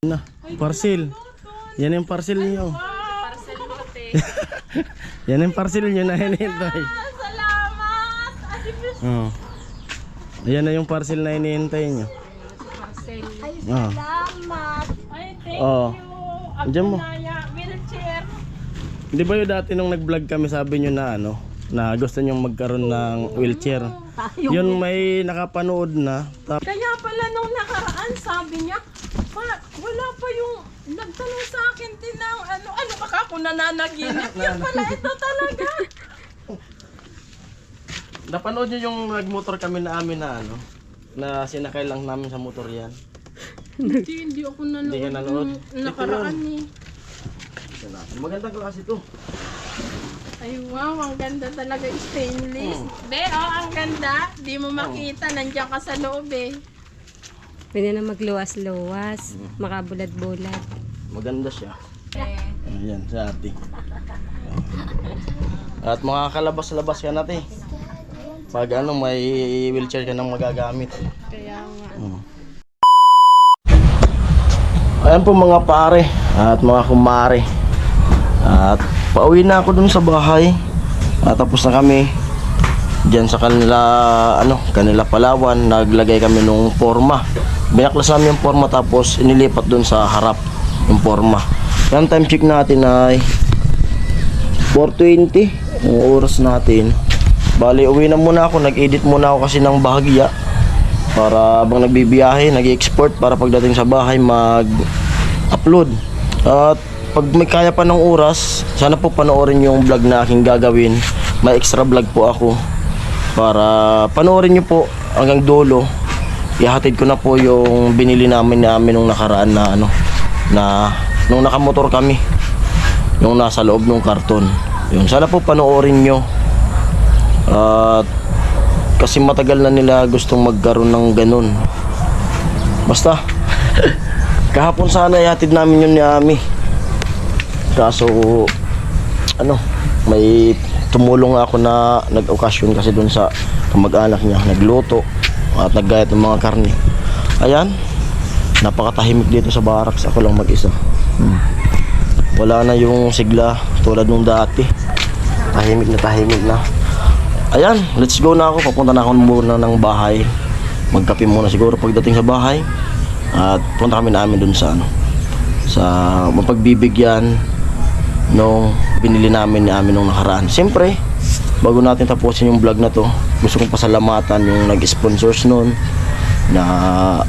Na, parcel. Yan yung parcel niyo. Parcel lote. Yan yung parcel niyo na hinihintay. Salamat! Oh. Ayan na yung parcel na hinihintay niyo. Parcel. Oh. Salamat! Ay, thank Oh. you! Diyan mo. Abunaya, wheelchair. Di ba yung dati nung nag-vlog kami sabi nyo na ano, na gusto nyong magkaroon ng wheelchair? Yun may nakapanood na. Kaya pala nung nakaraan sabi niya, wala pa yung nagtanong sa akin din ng ano baka ako nananaginip. Yan pala ito talaga. Napanood nyo yung nagmotor kami na amin na ano, na sinakay lang namin sa motor yan? Hindi ako nanood. Hindi ka nanood? Nung nakaraan eh. Magandang klase to. Ay wow, ang ganda talaga stainless. Be, oh, ang ganda. Di mo makita, nandiyan ka sa loob eh. Pwede na magluwas-luwas, makabulad-bulad. Maganda siya. Ayan, sa ate. At makakalabas-labas ka natin. Pag ano, may wheelchair ka nang magagamit. Kaya nga. Ayan po mga pare at mga kumare. At pauwi na ako dun sa bahay. At tapos na kami diyan sa kanila Palawan. Naglagay kami nung forma. Binaklas namin yung forma tapos inilipat dun sa harap yung forma. Yung time check natin ay 4:20 yung oras natin. Bali uwi na muna ako. Nag-edit muna ako kasi ng bahagya para habang nagbibiyahe, nag-export para pagdating sa bahay mag-upload. At pag may kaya pa ng oras, sana po panoorin yung vlog na aking gagawin. May extra vlog po ako para panoorin nyo po hanggang dulo. Ihatid ko na po yung binili namin nung nakaraan na nung nakamotor kami, yung nasa loob ng karton. Yun, sana po panoorin nyo. At kasi matagal na nila gustong magkaroon ng ganun. Basta kahapon sana ihatid namin yun ni Ami. Kaso may tumulong ako na nag-okasyon kasi dun sa kamag-anak niya, nagluto at naggayat ng mga karne. Ayan, napakatahimik dito sa barracks. Ako lang mag-isa. Wala na yung sigla tulad nung dati. Tahimik na. Ayan, let's go na ako. Papunta na ako muna ng bahay. Magkape muna siguro pagdating sa bahay. At punta kami namin dun sa sa mapagbibigyan nung binili namin ni Ami nung nakaraan. Siyempre, bago natin tapusin yung vlog na to, gusto kong pasalamatan yung nag-sponsors nun na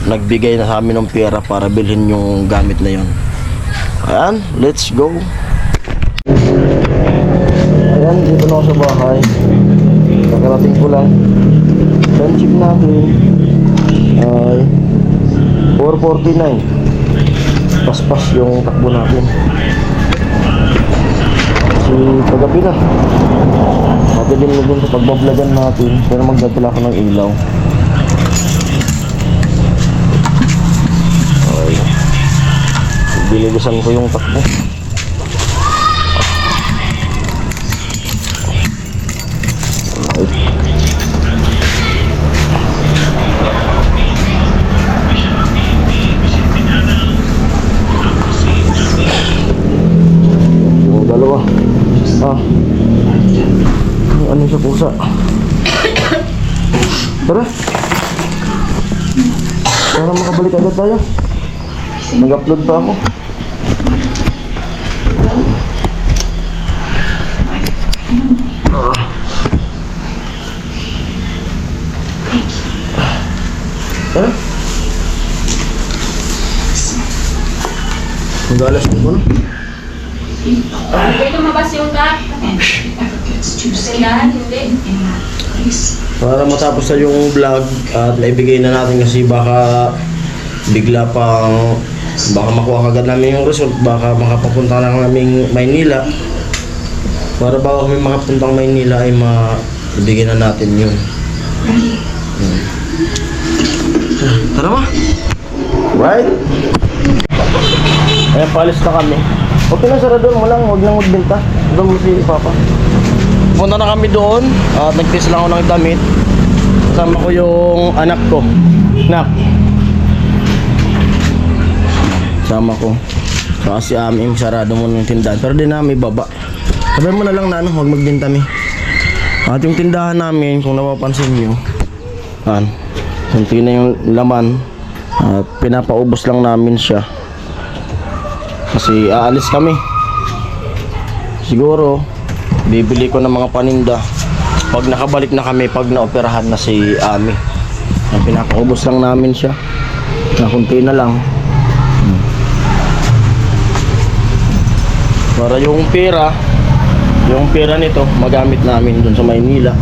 nagbigay na sa amin ng pera para bilhin yung gamit na yon. Ayan, let's go. Ayan, dito na ako sa bahay. Nakarating ko lang. Time check natin ay 4:49. Paspas yung takbo natin. Kasi kagabi na. Matilim na din sa pagbablagan natin. Pero magdadala ako ng ilaw. Okay. Bilisan ko yung takbo. Dalawa. Ano sa pusa? Tara. Para makabalik agad tayo. Nag-upload pa ako. Tara. Mag-alas ko na. Pwede lumabas yung gat. Hindi. Para matapos na yung vlog at naibigay na natin kasi baka bigla pang makuha kagad namin yung result, baka makapapunta na namin Maynila. Para bago kami makapuntang Maynila ay maibigay na natin yun. Tara ma! Right? Ayan, palis na kami. Okay lang, sarador mo lang, huwag nang magbenta. Doon mo si Papa. Punta na kami doon at nag-test lang ako ng damit. Kasama ko yung anak ko. Nak, Sama ko. Saka si Ami, sarado mo ng tindahan. Pero di namin baba. Sabi mo na lang na ano, huwag magbenta mi. At yung tindahan namin, kung napapansin nyo, kunti na yung laman. At pinapaubos lang namin siya. Kasi aalis kami. Siguro, bibili ko ng mga paninda. Pag nakabalik na kami, pag naoperahan na si Ami. Pinapaubos lang namin siya. Na kunti na lang. Para yung pera nito magamit namin dun sa Maynila.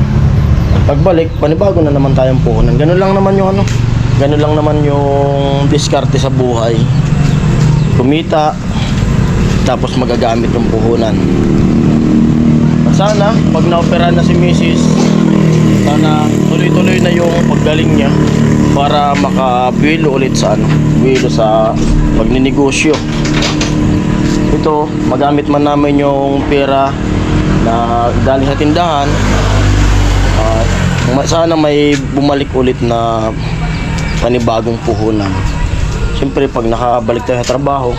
Pagbalik, panibago na naman tayong puhunan. Ganun lang naman yung ganun lang naman yung diskarte sa buhay. Kumita, tapos magagamit yung puhunan. Sana, pag na-operahan na si Mrs., sana tuloy-tuloy na yung paggaling niya para makabuelo ulit sa buelo sa pagninegosyo. Ito, magamit man namin yung pera na galing sa tindahan. Sana may bumalik ulit na panibagong puhunan. Siyempre, pag nakabalik tayo sa trabaho,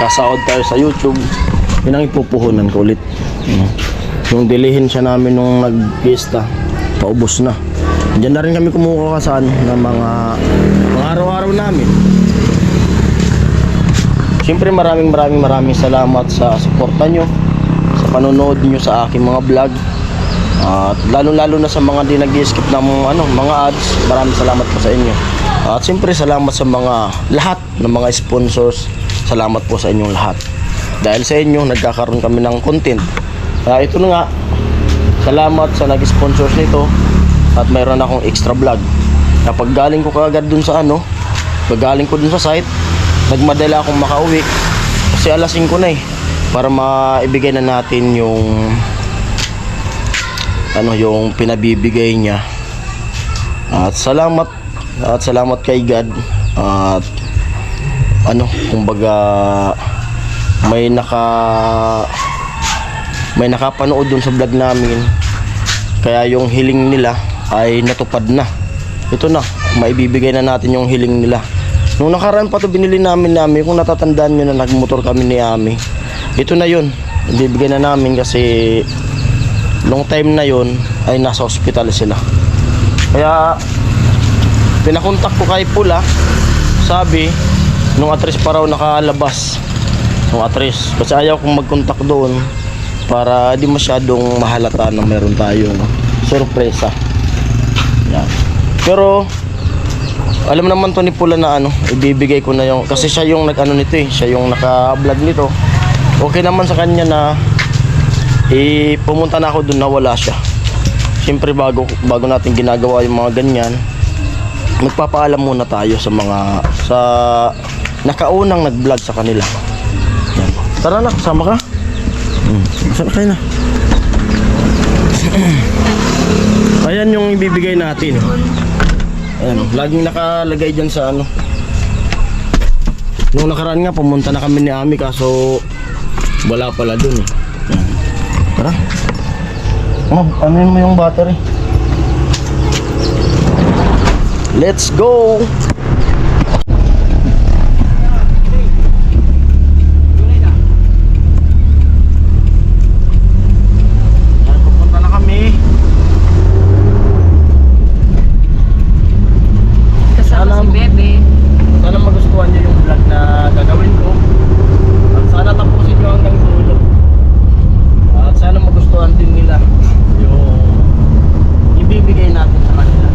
kasahod tayo sa YouTube, yun ang ipupuhunan ko ulit. Yung dilihin siya namin nung nag-fiesta, paubos na. Diyan na rin kami kumukuha sa ng mga araw-araw namin. Siyempre maraming salamat sa suporta nyo, sa panonood nyo sa aking mga vlog. At lalo na sa mga di nag-skip ng mga ads, maraming salamat po sa inyo. At siyempre salamat sa lahat ng mga sponsors. Salamat po sa inyong lahat. Dahil sa inyo, nagkakaroon kami ng content. Ito na nga, salamat sa nag-sponsors nito. At mayroon akong extra vlog. Kapag galing ko kaagad dun sa pag galing ko dun sa site, nagmadala akong makauwi kasi alas 5 na para maibigay na natin yung yung pinabibigay niya. At salamat kay God. At kumbaga may nakapanood dun sa vlog namin, kaya yung hiling nila ay natupad na. Ito na, maibibigay na natin yung hiling nila. Nung nakaraan pa ito binili namin, kung natatandaan nyo na nagmotor kami ni Ami, ito na yun, ibibigay na namin kasi nung time na yun ay nasa hospital sila. Kaya pinakontak ko kay Pula, sabi nung address pa raw nakalabas, nung address, kasi ayaw kong magkontak doon para di masyadong mahalata na meron tayong sorpresa. Yan. Pero alam naman to ni Pula na ibibigay ko na yung, kasi siya yung nito siya yung naka-vlog nito. Okay naman sa kanya na pumunta na ako doon na wala siya. Siyempre bago natin ginagawa yung mga ganyan, magpapaalam muna tayo sa nakaunang nag-vlog sa kanila. Yan. Tara na, kasama ka. Saan kayo na? Ayan yung ibibigay natin. Ayan, laging nakalagay dyan sa Nung nakaraan nga, pumunta na kami ni Ami kaso wala pala dun Ayan. Tara. Anuin mo yung battery. Let's go! Sana magustuhan nyo yung vlog na gagawin ko. At sana tapusin nyo hanggang dulo. At sana magustuhan din nila yung ibibigay natin sa kanila.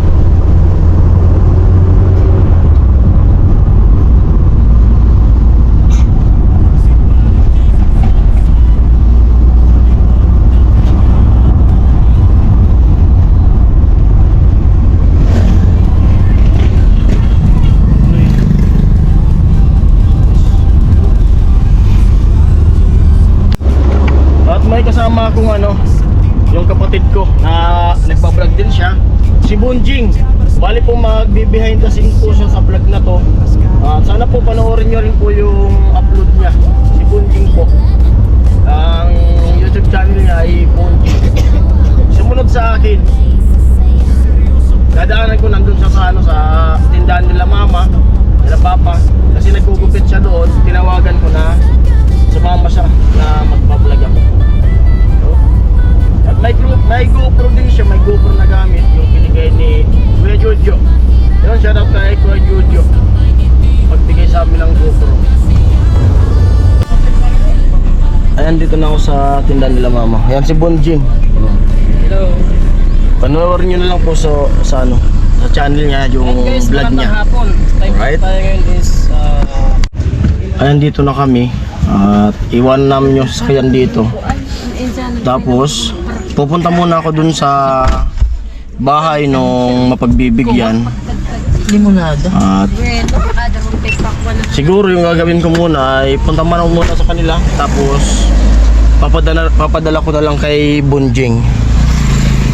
Kasama akong yung kapatid ko na nagpa-vlog din siya, si Bunjing. Bali po mag-behind the scene po siya sa vlog na to. Sana po panoorin nyo rin po yung upload niya, si Bunjing po. Ang YouTube channel niya ay Bunjing. Sumunod sa akin, dadaanan ko nandun siya sa tindahan nila mama, nila papa. naman shoutout kay Kuya Jojo. Pagbigay sa amin ng GoPro. Ayan, dito na ako sa tindahan nila mama. Ayan si Bonjing. Hello. Panoorin nyo na lang po sa ano, sa channel niya yung Guys, vlog magandang niya. hapon. Time Alright. tayo ngayon is Ayan, dito na kami. At iwan namin yung sasakyan dito. Tapos, pupunta muna ako dun sa bahay nung mapagbibigyan. limonada. At siguro yung gagawin ko muna ay punta muna sa kanila. Tapos, papadala ko na lang kay Bonjing.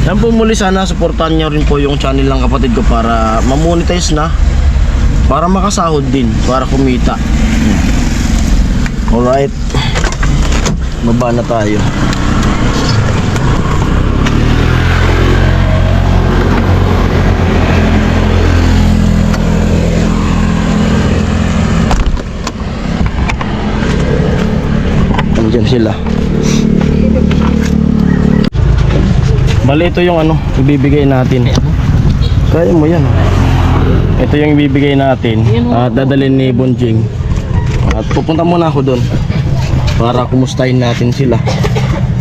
Yan po muli, sana supportahan niyo rin po yung channel ng kapatid ko para ma-monetize na, para makasahod din, para kumita. Alright, baba na tayo. Andyan sila. Bali, ito yung ano, ibibigay natin. Kaya mo yan. Ito yung ibibigay natin at dadalhin ni Bonjing. At pupunta muna ako doon para kumustahin natin sila.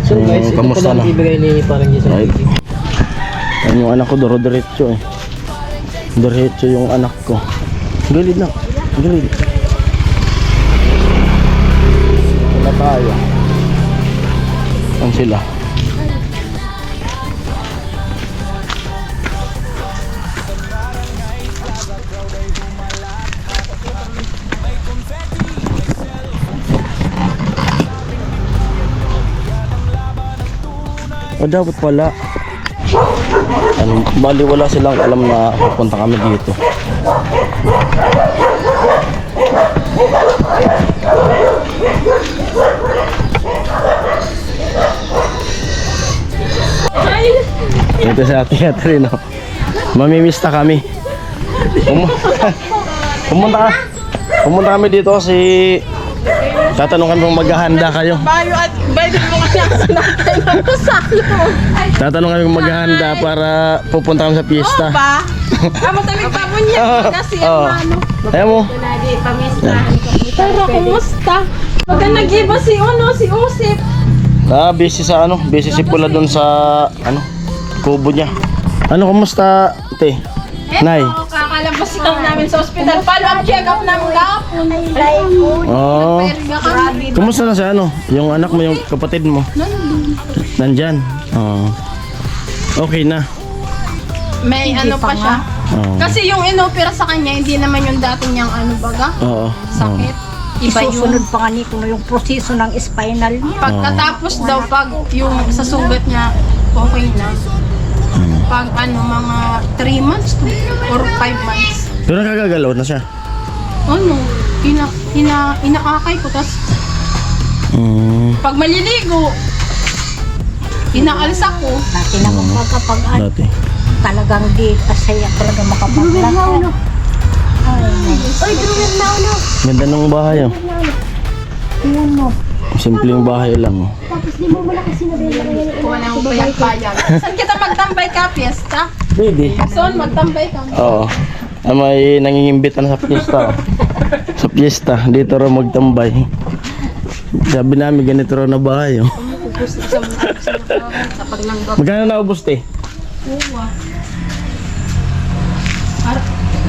So guys, ito kamusta pala na? ibigay ni parang Jason. Right. Yan yung anak ko, diretso eh. Diretso yung anak ko. Galid na. Galid. Wala tayo. Saan sila? O dapat pala ano, bali wala silang alam na pupunta kami dito. Ito si Ate Catherine, no? Mamimista kami. Pumunta kami dito kasi tatanungan kung maghahanda kayo. Bayo at bayo mo kasi ako sinakay ng kusakyo. Tatanungan kung maghahanda para pupunta kami sa piyesta. Ba? Matamig pa mo niya kasi Oo. ano. Ayaw mo. Pero kumusta? Pagka nag-iba si Usip. Busy sa ano, busy si Pula doon sa ano, kubo niya. Ano, kumusta, te? Nay. Eto, kakalabas ikaw namin sa ospital. Follow-up check-up ng gapon. Oh. Perga kami. Kumusta na sa ano? Yung anak mo, yung kapatid mo? Nandyan. Oh. Okay na. May ano pa siya. Oh. Kasi yung inopera sa kanya, hindi naman yung dati niyang ano baga. Oo. Sakit. Iba yung Isusunod pa nga ni kung yung proseso ng spinal niya. pagkatapos daw pag yung sa sugat niya okay na. Pag ano mga 3 months to or 5 months. Pero nakagagalaw na siya. Ano, inakakay ko tas pag maliligo inaalis ako. Dati naman kapag Dati. talagang di kasaya talaga makapaglakad. Ay, druwin na ulo. Ganda ng bahay, oh. Iyan mo. Simpleng bahay lang, oh. Tapos di mo wala kasi nabili. Wala akong payag-payag. Saan kita magtambay ka, fiesta? Pwede. Saan magtambay ka? Oo. May nangingimbitan sa piyesta. Sa piyesta, dito raw magtambay. Sabi namin ganito raw na bahay, oh. Magkano na ubos, te?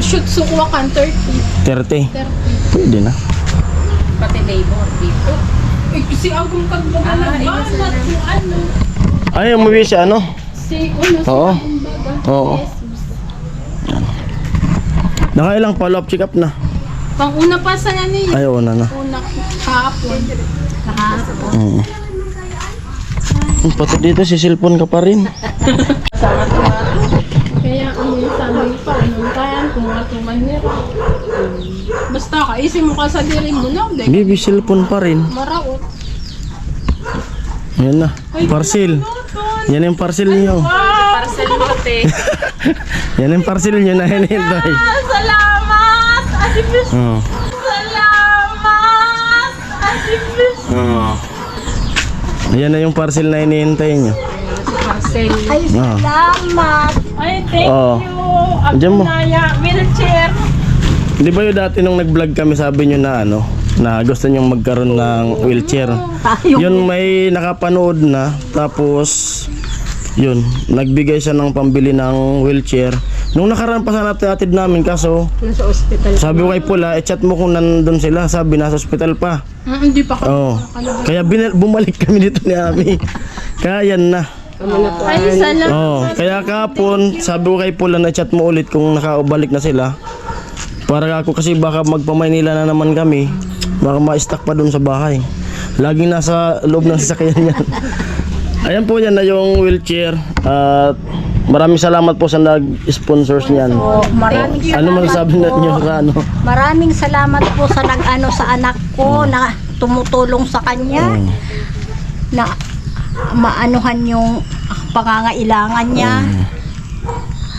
Shoot, sukuha kan 30. 30. 30. Pwede na. Pati labor dito. Si Agong Kagbaga nagbanat kung ano. Ay, umuwi siya, ano? Si Uno, si Oo. Agong Baga. Oo. Nakailang follow-up check-up na. Pang-una pa sa yan eh. Ay, una na. Una kahapon. Mm. Pati dito, si cellphone ka pa rin. Kaya ano yung sabi pa, anong kayan, kung matuman niya. Basta kaisip mo ka sa diri mo na, dahil Baby, cellphone pa rin. maraot. Ayan na. Parcel. Yan yung parcel niyo. Parcel lote. Yan yung parcel niyo na hinihintay. Salamat! Adibis! Oo. Salamat! Adibis! Oo. Ayan na yung parcel na hinihintay niyo. Parcel. Ay, Ah. salamat. Ay, thank Oo. you. Diyan mo. Abunaya, wheelchair. Di ba yung dati nung nag-vlog kami, sabi nyo na ano, na gusto nyo magkaroon ng wheelchair. Yun, may nakapanood na. Tapos, yun, nagbigay siya ng pambili ng wheelchair. Nung nakaraan pa sana atid namin, kaso Nasa ospital. sabi ko kay Pula, chat mo kung nandun sila. Sabi, nasa ospital pa. Hindi pa Oo. Kaya bumalik kami dito ni Ami. Kaya yan na. Ay, sana. Oo. Kaya kahapon, sabi ko kay Pula na chat mo ulit kung nakaubalik na sila. Para ako kasi baka magpa-Maynila na naman kami. Baka ma-stuck pa dun sa bahay. Laging nasa loob ng sasakyan yan. Ayan po, yan na yung wheelchair. At maraming salamat po sa nag-sponsors niyan. Maraming Ano masasabi niyo sa ano? Maraming salamat po sa nag-ano sa anak ko na tumutulong sa kanya na maanuhan yung pangangailangan niya.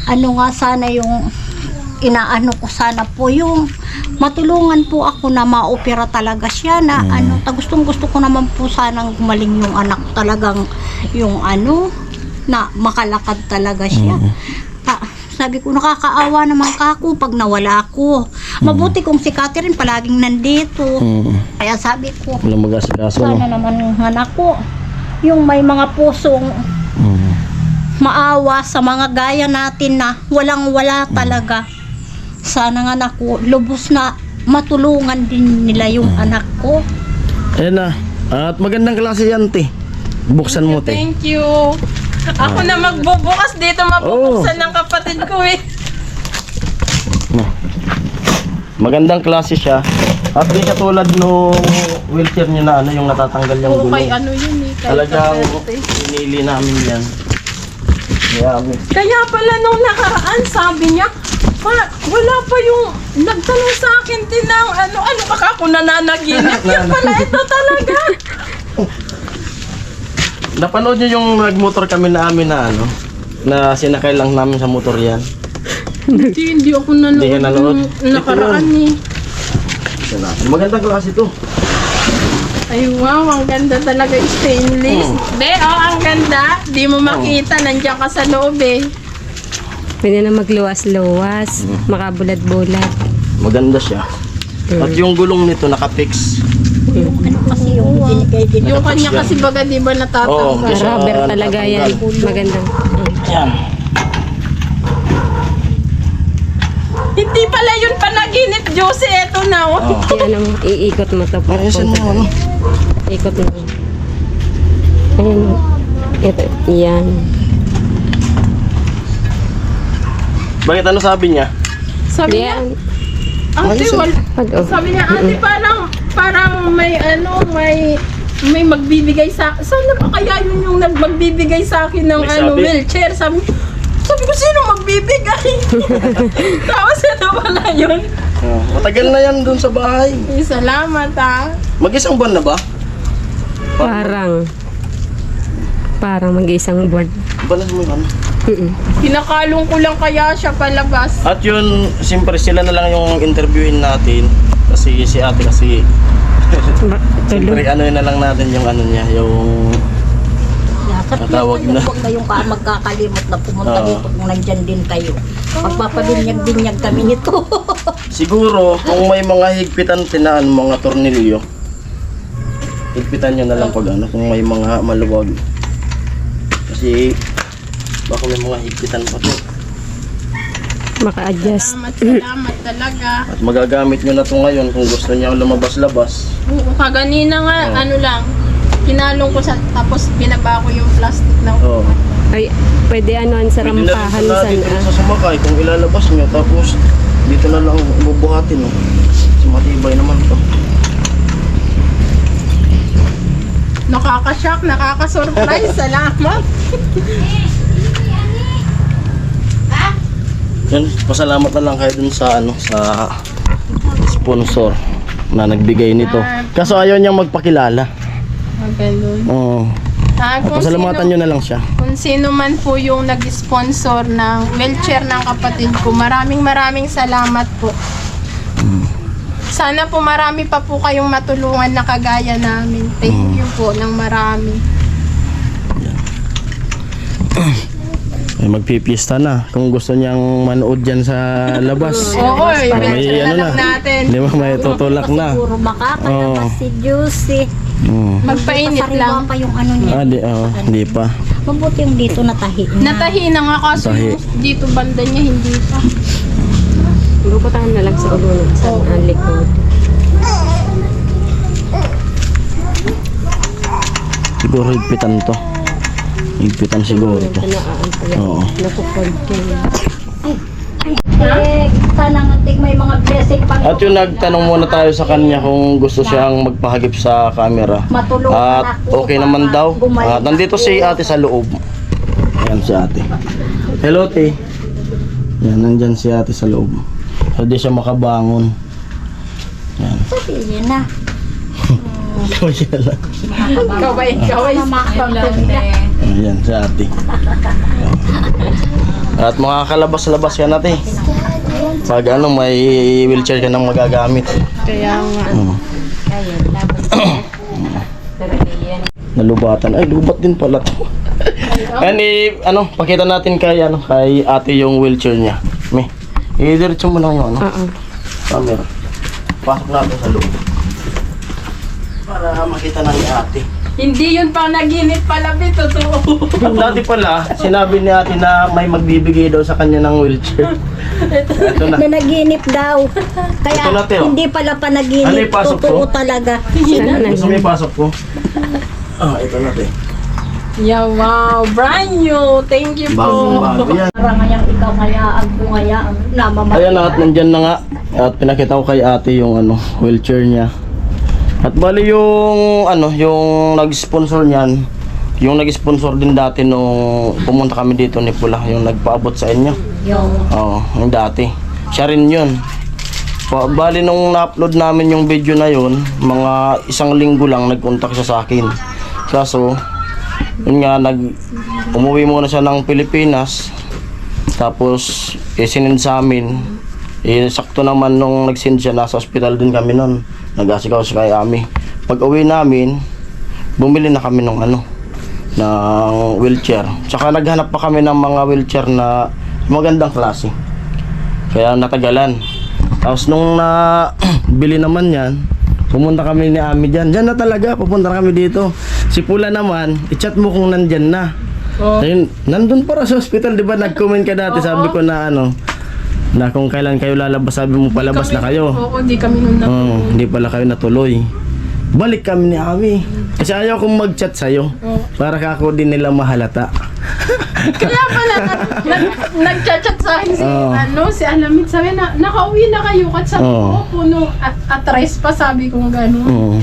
Ano nga sana yung inaano ko sana po yung matulungan po ako na ma-opera talaga siya na ano, gustong gusto ko naman po sanang gumaling yung anak talagang yung ano na makalakad talaga siya. Sabi ko nakakaawa naman kako pag nawala ako. Mabuti kung si Catherine palaging nandito. Kaya sabi ko Walang mag-asikaso, no? sana naman yung anak ko yung may mga pusong maawa sa mga gaya natin na walang-wala talaga. Sana nga naku, lubos na matulungan din nila yung anak ko. Ayan na. At magandang klase yan, te. Buksan mo, te. Thank you. Ako na magbubukas dito, mabubuksan ng kapatid ko eh. Magandang klase siya. At di siya tulad nung wheelchair niya na ano, yung natatanggal yung Oo, kay gulong. ano yun eh. Kay Talagang Kaperte. pinili namin yan. Yummy. Kaya pala nung nakaraan, sabi niya, pa, wala pa yung nagtanong sa akin din ng ano baka ako nananaginip. Yan pala, ito talaga. Napanood niyo yung nagmotor kami na amin na ano, na sinakay lang namin sa motor yan. Hindi ako nanood. Hindi ka nanood? nung nakaraan eh. Ito na. Magandang klase to. Ay wow, ang ganda talaga yung stainless. Be, oh, ang ganda. Di mo makita, nandiyan ka sa loob eh. Pwede na magluwas-luwas. Makabulat-bulat. Maganda siya. At yung gulong nito nakapix. Ano kasi yung binigay din Yung kanya yan. kasi baga di ba Oo, natatanggal? kasi- Rubber talaga yan. natanggal. Magandang. Yan. Hindi pala yun panaginip, Josie. Eto na oh. Oh. Yan ang iikot mo to. Ayusin mo ano. Ikot mo. Ayan. Ito. Yan. Bakit ano sabi niya? Sabi niya, Yan. ate, Pag oh. sabi niya, ate, parang may ano, may magbibigay sa sana ba kaya yun yung magbibigay sa akin ng May ano, sabi? wheelchair? Sabi ko, sino magbibigay? Tapos ito pala yun. Oh, matagal na yan dun sa bahay. Ay, salamat ah. Mag-isang buwan na ba? Parang mag-isang buwan. Balas mo yung ano. Pinakalong ko lang kaya siya palabas. At yun, siyempre sila na lang yung interviewin natin. Kasi si ate kasi, siyempre Tulog. ano na lang natin yung ano niya, yung Nasa Natawag na. Huwag kayong magkakalimot na pumunta Oo. dito kung nandyan din kayo. Magpapabinyag-binyag kami nito. siguro kung may mga higpitan tinaan, mga tornilyo, higpitan nyo na lang pag ano, kung may mga maluwag. Kasi baka may mga higpitan pa to. Maka-adjust. Salamat talaga. At magagamit nyo na to ngayon kung gusto niya lumabas-labas. Oo, kaganina nga, ano lang, kinalong ko sa, tapos binaba ko yung plastic na Oo. Ay, pwede ano, sa Pwede na rin rampahan pala sa dito rin sa sumakay kung ilalabas nyo. Tapos dito na lang bubuhatin. Oh. Kasi matibay naman to. nakaka-shock, nakaka-surprise. Salamat. Yan, pasalamat na lang kayo dun sa ano, sa sponsor na nagbigay nito. Kaso ayaw niyang magpakilala. Ganun. Oo. Kung Pasalamatan nyo na lang siya. Kung sino man po yung nag-sponsor ng wheelchair ng kapatid ko, maraming salamat po. Sana po marami pa po kayong matulungan na kagaya namin. Thank you po ng marami. Ay, magpipista na. Kung gusto niyang manood dyan sa labas. Oo, may ano na. natin. Di ba may tutulak na. Siguro makakalabas si Juicy. Magpainit Pasariwa lang. pa yung ano niya. Hindi pa. Mabuti yung dito natahi na. Natahi na nga kaso Tahi. yung dito banda niya hindi pa. Luputahan na lang sa ulunod sa likod. Siguro higpitan to. Higpitan siguro to. Pinaan pala. Oo. Nakupod ko. Sana nga may mga blessing pang At yung nagtanong muna tayo sa kanya kung gusto siyang magpahagip sa camera. matulungan At ako okay naman para daw. gumaling At nandito ako. si ate sa loob. Ayan si ate. Hello, te. Yan, nandyan si ate sa loob. Hindi siya makabangon. Yan. Sabihin na. Kaya lang. Kaway Ayan si ate. At makakalabas-labas ka na, te. Pag ano, may wheelchair ka nang magagamit. Kaya nga. Nalubatan. Ay, lubat din pala to. Ano, pakita natin kay ate yung wheelchair niya. May, i-diretso mo lang yung Oo. camera. Pasok natin sa loob. Para makita na ni ate. Hindi yun pa naginip pala, totoo. Dati pala, sinabi ni ate na may magbibigay daw sa kanya ng wheelchair. Ito na. Na naginip daw. Kaya Ito na, Teo. hindi pala Ano panaginip. yung pasok Totoo ko? talaga. Gusto mo ipasok ko? Ito na, te. Yeah, wow. Brand new. Thank you po. Bago yan. Para ngayang ikaw hayaan ko ngayaan. Namamatay. Ayan na, at nandyan na nga. At pinakita ko kay ate yung wheelchair niya. At bali yung yung nag-sponsor niyan, yung nag-sponsor din dati nung pumunta kami dito ni Pula, yung nagpaabot sa inyo. Yung Oo, yung dati. Siya rin yun. Bali nung na-upload namin yung video na yun, mga 1 linggo lang nag-contact siya sa akin. Kaso, yun nga, umuwi muna siya ng Pilipinas. Tapos, sinend sa amin. Sakto naman nung nag-send siya, nasa hospital din kami nun. Nag-asikaw siya kay Ami. Pag uwi namin, bumili na kami ng ng wheelchair. Tsaka naghanap pa kami ng mga wheelchair na magandang klase. Kaya natagalan. Tapos nung bili naman yan, pumunta kami ni Ami dyan. Dyan na talaga, pupunta kami dito. Si Pula naman, i-chat mo kung nandyan na. Ayun, nandun para sa hospital, di ba? Nag-comment ka dati, sabi ko na na kung kailan kayo lalabas, sabi mo palabas na kayo. Oo, di kami nun na. Hindi pala kayo natuloy. Balik kami ni Ami. Kasi ayaw kong mag-chat sa'yo. Para kako din nila mahalata. Kaya pala, nag-chat sa akin si Oo. si Alamit. Sabi na, nakauwi na kayo. At sabi Oo. ko, puno at-atres pa, sabi ko gano'n. Oo.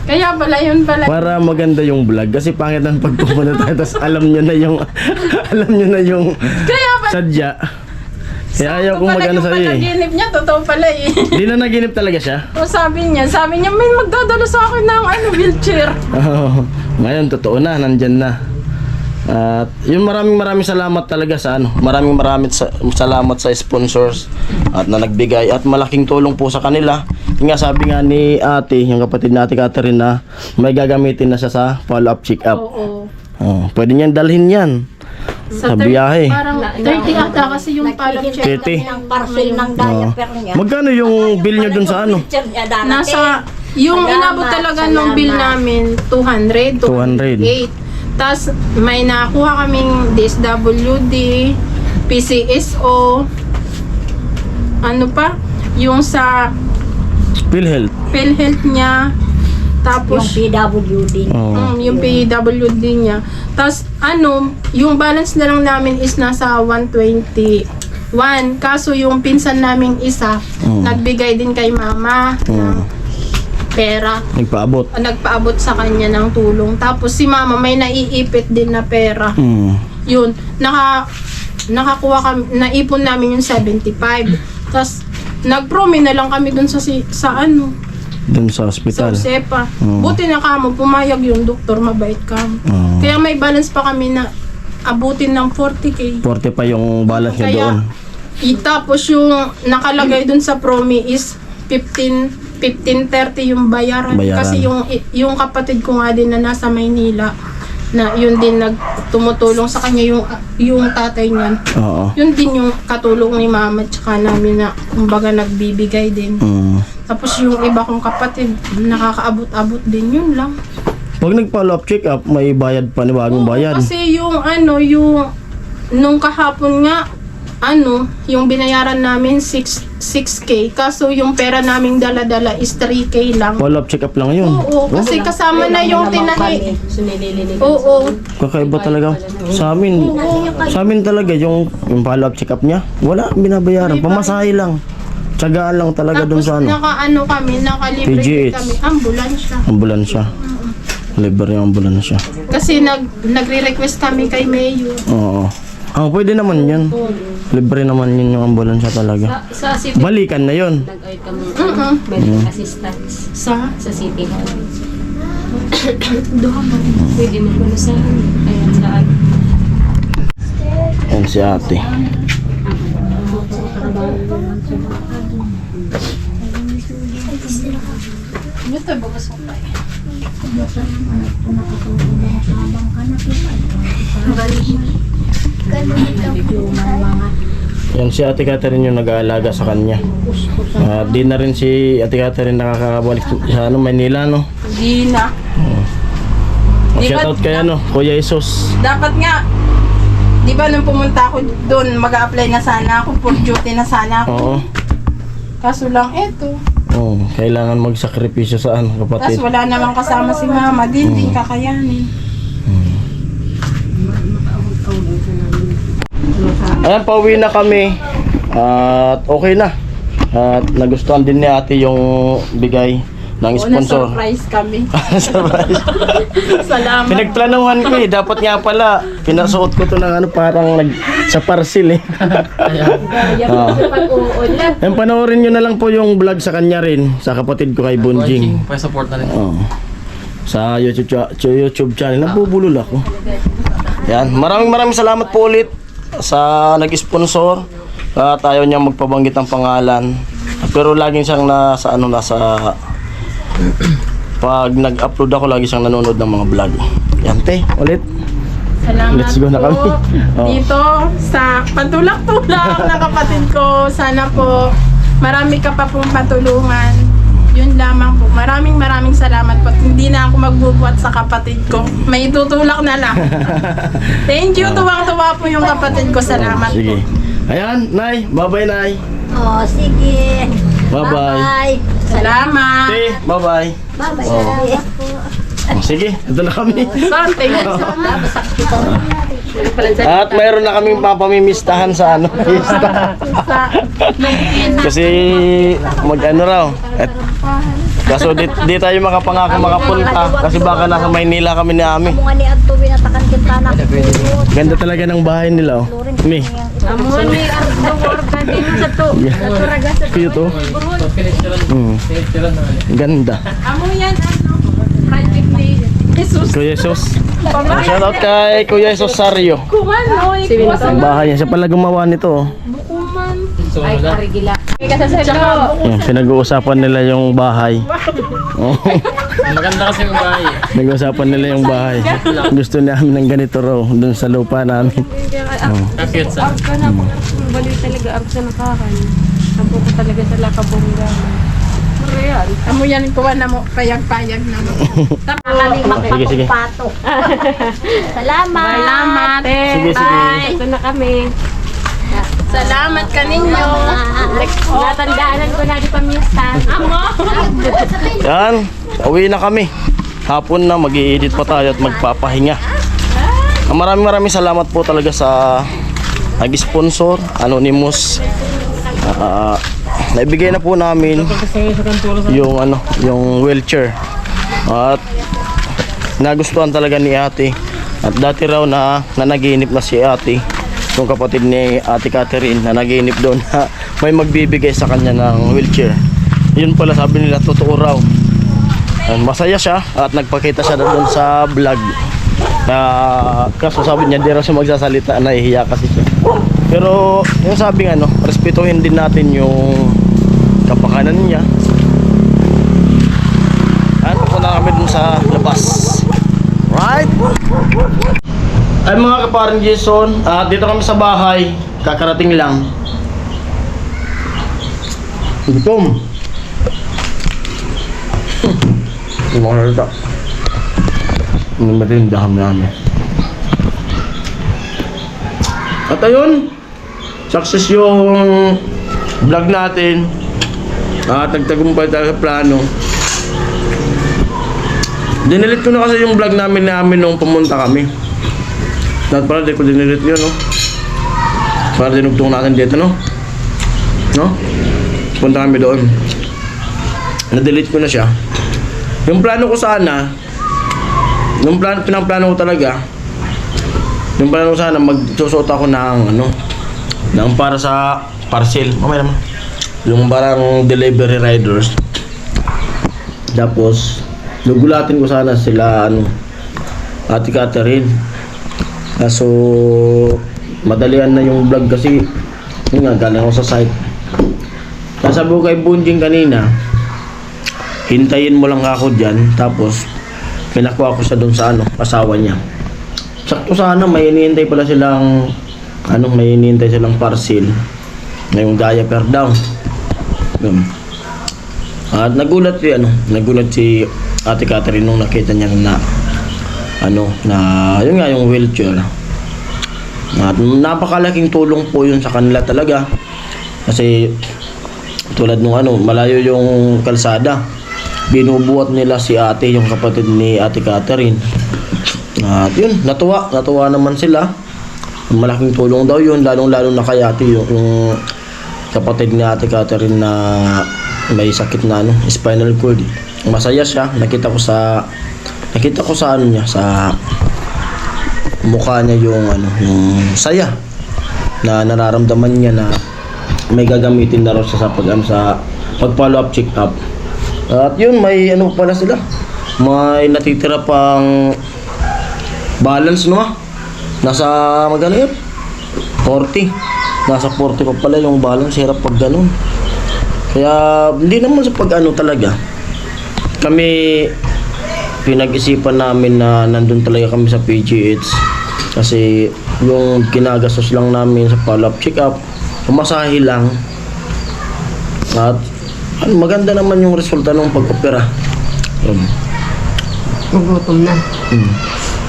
Kaya pala yun pala. Para maganda yung vlog. Kasi pangit ang pagpupunta tayo. Tapos alam nyo na yung Kaya pala, sadya. Kaya ayaw kong mag-ano sa'yo eh. panaginip niya, totoo pala eh. Di na naginip talaga siya. O sabi niya, may magdadala sa akin ng wheelchair. Ngayon, totoo na. Nandyan na. At yung maraming salamat talaga sa maraming salamat sa sponsors at na nagbigay at malaking tulong po sa kanila. Yung nga sabi nga ni ate, yung kapatid natin Catherine na may gagamitin na siya sa follow-up check-up. Oo. Pwede niyan dalhin yan sa biyahe. Parang 30 ata kasi yung follow-up check. Tete. ng parcel ng diaper niya. Magkano yung bill niyo dun sa Nasa, yung inabot talaga nung bill namin, 200. 200. Tapos may nakuha kaming DSWD, PCSO, ano pa, yung sa PhilHealth. PhilHealth niya, Yung tapos PWD. yung PWD niya. Tapos yung balance na lang namin is nasa 121. Kaso yung pinsan naming isa, nagbigay din kay mama ng pera. Nagpaabot sa kanya ng tulong. Tapos si mama may naiipit din na pera. Yun, nakakuha kami, naipon namin yung 75. Tapos nag-promi na lang kami dun sa Dun sa sa hospital. Josepa. Buti na kamo, pumayag yung doktor, mabait kamo. Kaya may balance pa kami na abutin ng 40K. 40 pa yung balance niya doon. Tapos yung nakalagay dun sa promi is 15.30 yung bayaran. Bayaran. Kasi yung kapatid ko nga din na nasa Maynila, na yun din tumutulong sa kanya yung tatay niya. Oo. Yun din yung katulong ni mama tsaka namin na kumbaga nagbibigay din. Tapos yung iba kong kapatid, nakakaabot-abot din, yun lang. Pag nag-follow up check up, may bayad pa, bagong bayad. Kasi yung nung kahapon nga, yung binayaran namin 6K, kaso yung pera naming dala-dala is 3K lang. Follow up check up lang yun. Oo, kasi kasama na yung tinahi. So, nililinig. Oo. Kakaiba talaga. Sa amin talaga yung follow up check up niya, wala binabayaran, pamasahe lang. Tsagaan lang talaga dun Tapos sa nakalibre PGH. kami, ambulansya. Ambulansya. Libre yung ambulansya. Kasi nagre-request kami kay Mayor. Oo. Pwede naman yun. Libre naman yun yung ambulansya talaga. Sa city, Balikan na yun. nag-ayot kami medical assistance Sa sa city hall. Pwede mo ko sa ayan saan. Yan si ate. Yan si Ate Catherine yung nag-aalaga sa kanya. Di na rin si Ate Catherine nakakabalik sa Manila, no? Hindi na. Shoutout kay Kuya Jesus. Dapat nga, di ba nung pumunta ako doon, mag-a-apply na sana ako, for duty na sana ako. Oo. Kaso lang eto. Kailangan magsakripisyo sa kapatid. Tapos wala namang kasama si mama, din kakayanin. Ayan, pauwi na kami. At okay na. At nagustuhan din ni ate yung bigay ng sponsor. Na-surprise kami. Surprise. Salamat. Pinagplanuhan ko dapat nga pala pinasuot ko to ng parang sa parcel Yan, panoorin nyo na lang po yung vlog sa kanya rin, sa kapatid ko kay Bunjing. Pa-support na rin. Sa YouTube channel, nabubulol ako. Yan, maraming salamat po ulit sa nag-sponsor. At ayaw niya magpabanggit ng pangalan. Pero laging siyang nasa pag nag-upload ako, lagi siyang nanonood ng mga vlog. Yan, te, ulit. Salamat Let's go na kami. po dito sa patulak-tulak na kapatid ko. Sana po marami ka pa pong patulungan. Yun lamang po. Maraming salamat po. Hindi na ako magbubuhat sa kapatid ko. May tutulak na lang. Thank you. Tuwang-tuwa po yung kapatid ko. Salamat po. Sige. Ayan, Nay. Bye-bye, Nay. Sige. Bye-bye. Salamat. Te, bye-bye. Bye-bye. Sige, ito na kami. Son, thank you so much. At mayroon na kaming papamimistahan sa pista. Kasi raw. Kaso di tayo makapangako makapunta kasi baka nasa Maynila kami ni Ami. Mga ni Adto binatakan kita na. Ganda talaga ng bahay nila, Mi. Amo ni ang orga din sa to. Cute, oh. Ganda. Amo yan, private ni Jesus. Kuya Jesus. Shoutout kay Kuya Jesus Sario. Kumanoy. Ang bahay niya. Siya pala gumawa nito, oh. Bukuman. Ay, karigila. Tsaka, Yan, pinag-uusapan nila yung bahay. Maganda kasi yung bahay. Nag-uusapan nila yung bahay. Gusto namin ng ganito raw dun sa lupa namin. Kakit sa. Arka na po. Baloy talaga arka sa nakakan. Abo ko talaga sa lakabongga. Real. amo yan kuha na mo, payag-payag na mo. Kami Sige. magpatong-pato. Salamat. Salamat. Sige, sige. Bye. Ito na kami. Salamat kaninyo. Natandaanan ko na di pamiyasan. Amo. Yan, uwi na kami. Hapon na, mag-i-edit pa tayo at magpapahinga. Maraming salamat po talaga sa nag-sponsor, Anonymous. Naibigay na po namin yung wheelchair. At nagustuhan talaga ni ate. At dati raw na nanaginip na si ate, yung kapatid ni Ate Catherine, na naginip doon na may magbibigay sa kanya ng wheelchair. Yun pala, sabi nila, totoo raw. Masaya siya at nagpakita siya doon sa vlog. Kaso sabi niya, di raw siya magsasalita, nahihiya kasi siya. Pero yung sabi nga, respetuhin din natin yung kapakanan niya. At punta na kami dun sa labas. Right? Ay mga kaparang Jason, dito kami sa bahay. Kakarating lang. Gutom. Yung mga salita. Yung matindahan namin. At ayun, success yung vlog natin. Tagtagumpay tayo sa plano. Dinilit ko na kasi yung vlog namin nung pumunta kami. Dapat pala di ko dinilit yun, no? Para dinugtong natin dito, no? No? Punta kami doon. Na-delete ko na siya. Yung plano ko sana, pinang-plano ko talaga, yung plano ko sana, magsusuot ako ng, ng para sa parcel. Mamaya naman. Yung parang delivery riders. Tapos, nugulatin ko sana sila, Ate Catherine. Kaso, madalian na yung vlog kasi, yun nga, galing ako sa site. Sabi ko kay Bunjing kanina, hintayin mo lang ako dyan, tapos, pinakuha ko siya doon sa asawa niya. Sakto sana, may hinihintay pala silang, may hinihintay silang parcel, na yung diaper daw. At nagulat si Ate Catherine nung nakita niya na yun nga yung wheelchair. At napakalaking tulong po yun sa kanila talaga. Kasi tulad nung malayo yung kalsada. Binubuhat nila si ate, yung kapatid ni Ate Catherine. At yun, natuwa naman sila. Malaking tulong daw yun, lalong-lalo na kay ate yung kapatid ni Ate Catherine na may sakit na spinal cord. Masaya siya. Nakita ko sa niya, sa mukha niya yung saya na nararamdaman niya na may gagamitin na raw siya sa pag-follow up, check up. At yun, may pala sila. May natitira pang balance nasa magkano yun? 40. Nasa 40 pa pala yung balance. Hirap pag ganun. Kaya hindi naman sa pag talaga. Kami pinag-isipan namin na nandun talaga kami sa PGH kasi yung kinagastos lang namin sa follow-up check-up, pumasahe lang. At maganda naman yung resulta ng pag-opera. Magutom na.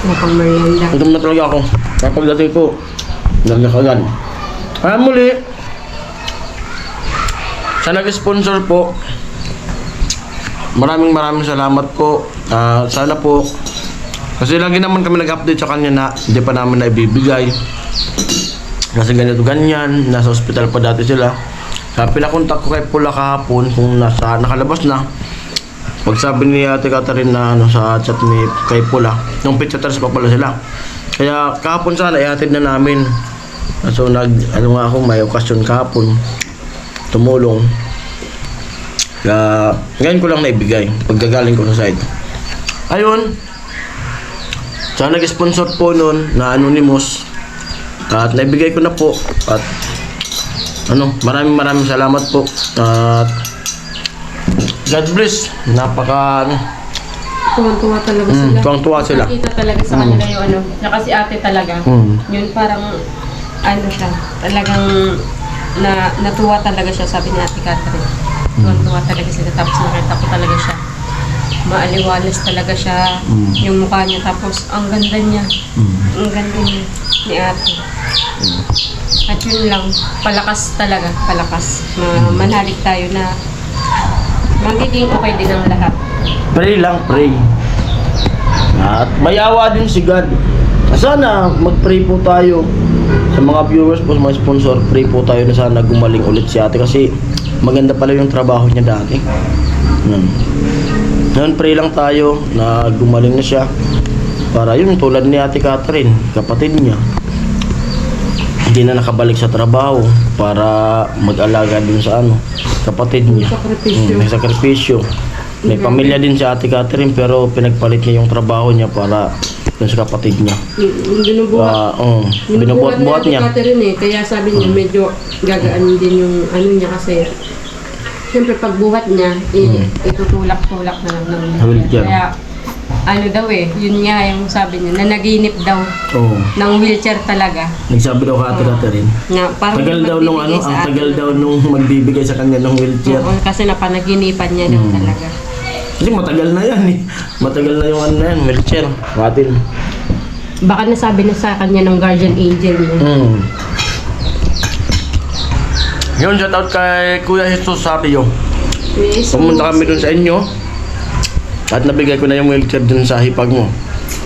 Napang merienda. Gutom na talaga ako. Kapagdating ko, nagnak agad. Kaya muli, sa nag-sponsor po, maraming salamat po. Sana po, kasi lagi naman kami nag-update sa kanya na hindi pa namin na ibibigay. Kasi ganito ganyan, nasa hospital pa dati sila. Kaya pinakontak ko kay Pula kahapon kung nakalabas na. Pag sabi ni Ate Catherine na sa chat ni kay Pula, yung pizza tars pa pala sila. Kaya kahapon sana ihatid na namin. So ako, may okasyon kahapon tumulong. Kaya ngayon ko lang naibigay pagkagaling ko sa site. Ayun, sa nag-sponsor po nun na Anonymous, at naibigay ko na po. At maraming salamat po. At God bless. Tuwang-tuwa talaga sila. Tuwang-tuwa sila. Nakita talaga sa kanila yung na kasi ate talaga. Yun parang siya, talagang natuwa talaga siya, sabi ni Ate Catherine. Tuwang-tuwa talaga sila, tapos nakita ko talaga siya. Maaliwalas talaga siya, yung mukha niya, tapos ang ganda niya. Ang ganda niya ni ate. At yun lang, palakas talaga, palakas. Manalig tayo na magiging okay din ang lahat. Pray lang, pray. At mayawa din si God. Sana mag-pray po tayo sa mga viewers po, sa mga sponsor. Pray po tayo na sana gumaling ulit si ate kasi maganda pala yung trabaho niya dati. Ngayon pray lang tayo na gumaling na siya para yun, tulad ni Ate Catherine, kapatid niya, hindi na nakabalik sa trabaho para mag-alaga din sa kapatid niya. May sakripisyo. May pamilya din si Ate Catherine pero pinagpalit niya yung trabaho niya para dun sa kapatid niya. Binubuhat niya. Ate Catherine kaya sabi niya medyo gagaan din yung niya kasi siyempre pagbuhat niya, itutulak-tulak na lang ng wheelchair. Kaya ano daw yun nga yung sabi niya, na naginip daw Oo. ng wheelchair talaga. Nagsabi daw ka Ate Catherine. Na parang Tagal daw nung ano, magbibigay ang sa tagal atin. daw nung magbibigay sa kanya ng wheelchair. Oo, kasi napanaginipan niya daw talaga. Kasi matagal na yan eh. Matagal na yung ano na yan, wheelchair. Katin. Baka nasabi na sa kanya ng guardian angel niya. Yun, shout out kay Kuya Jesus Sapio. Yes, Pumunta kami dun sa inyo. At nabigay ko na yung wheelchair dun sa hipag mo.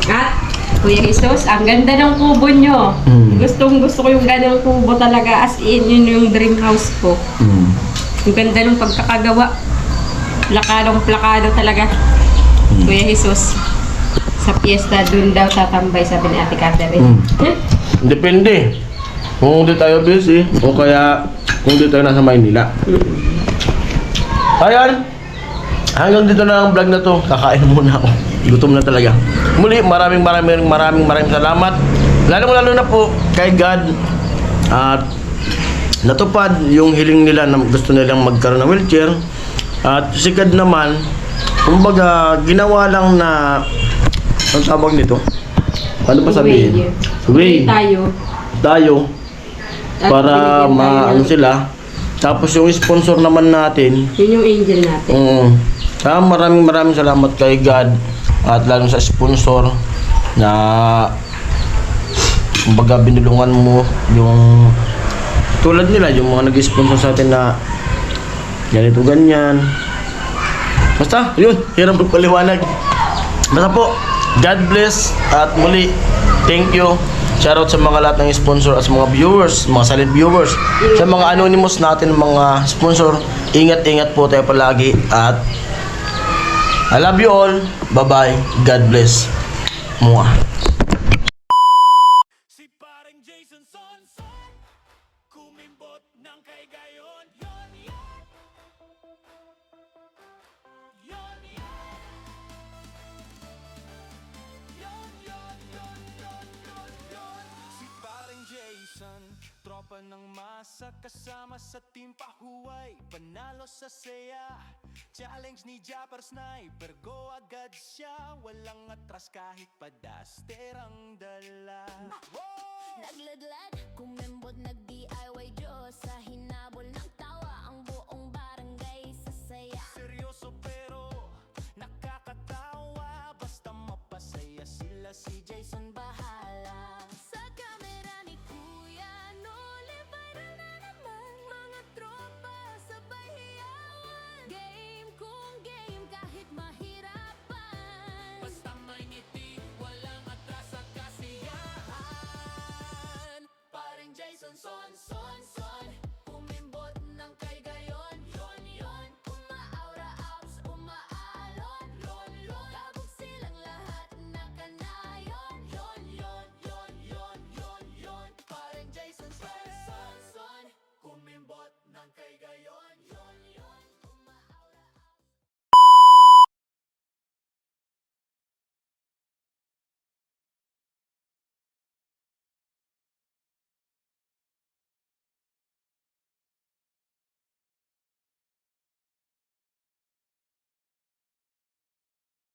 At, Kuya Jesus, ang ganda ng kubo nyo. Gustong gusto ko yung ganong kubo talaga. As in, yun yung dream house ko. Yung ganda ng pagkakagawa. Plakadong-plakado talaga. Kuya Jesus, sa piyesta dun daw tatambay, sabi ni Ate Catherine. Depende. Kung di tayo busy, o kaya kung di tayo nasa Maynila. Ayan. Hanggang dito na ang vlog na to. Kakain muna ako. Gutom na talaga. Muli, maraming salamat. Lalo na po kay God. At natupad yung hiling nila na gusto nilang magkaroon ng wheelchair. At si God naman, kumbaga, ginawa lang na, ang tawag nito? Ano ba sabihin? Way. Tayo. At Para binigyan tayo maano ng- sila. Tapos yung sponsor naman natin, Yun yung angel natin. kaya maraming salamat kay God at lalo sa sponsor na kumbaga binulungan mo yung tulad nila, yung mga nag-sponsor sa atin na ganito ganyan. Basta, yun, hirap magpaliwanag. Basta po, God bless at muli, thank you. Shoutout sa mga lahat ng sponsor at sa mga viewers, mga silent viewers. Sa mga anonymous natin, mga sponsor, ingat-ingat po tayo palagi at I love you all. Bye-bye. God bless. Mwah. Si parang Jason Sonson, kumimbot ng kay gayon. Yon yan. Yon yan. Yon. Si parang Jason, tropa ng masa, kasama sa team pahuway, panalo sa saya. Challenge ni Japper Sniper, go agad siya. Walang atras kahit padaster ang dala. Nagladlad, kumembot, nag-DIY Diyos sa hina